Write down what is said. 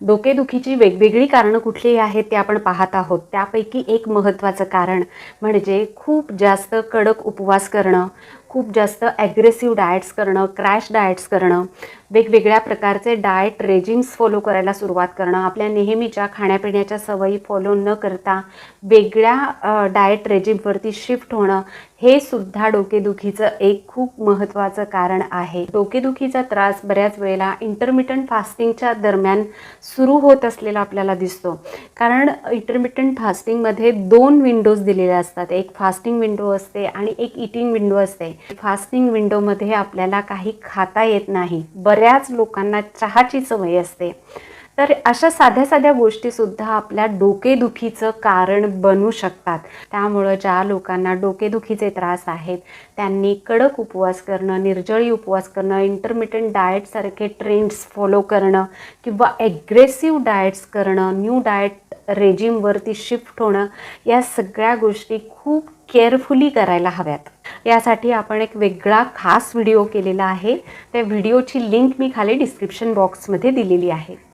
डोकेदुखीची वेगवेगळी कारणं कुठली आहेत ते आपण पाहत आहोत. त्यापैकी एक महत्त्वाचं कारण म्हणजे खूप जास्त कडक उपवास करणं, खूप जास्त ॲग्रेसिव्ह डाएट्स करणं, क्रॅश डाएट्स करणं, वेगवेगळ्या प्रकारचे डाएट रेजिम्स फॉलो करायला सुरुवात करणं, आपल्या नेहमीच्या खाण्यापिण्याच्या सवयी फॉलो न करता वेगळ्या डाएट रेजिमवरती शिफ्ट होणं, हे सुद्धा डोकेदुखीचं एक खूप महत्त्वाचं कारण आहे. डोकेदुखीचा त्रास बऱ्याच वेळेला इंटरमिटंट फास्टिंगच्या दरम्यान सुरू होत असलेला आपल्याला दिसतो. कारण इंटरमिटंट फास्टिंगमध्ये 2 विंडोज दिलेल्या असतात. एक फास्टिंग विंडो असते आणि एक ईटिंग विंडो असते. फास्टिंग विंडोमध्ये आपल्याला काही खाता येत नाही. बऱ्याच लोकांना चहाची सवय असते. तर अशा साध्या साध्या गोष्टीसुद्धा आपल्या डोकेदुखीचं कारण बनू शकतात. त्यामुळं ज्या लोकांना डोकेदुखीचे त्रास आहेत त्यांनी कडक उपवास करणं, निर्जळी उपवास करणं, इंटरमिटंट डाएटसारखे ट्रेंड्स फॉलो करणं किंवा ॲग्रेसिव्ह डाएट्स करणं, न्यू डाएट रेजिमवरती शिफ्ट होणं, या सगळ्या गोष्टी खूप केअरफुली करायला हव्यात. यासाठी आपण एक वेगळा खास व्हिडिओ केलेला आहे. त्या व्हिडिओची लिंक मी खाली डिस्क्रिप्शन बॉक्समध्ये दिलेली आहे.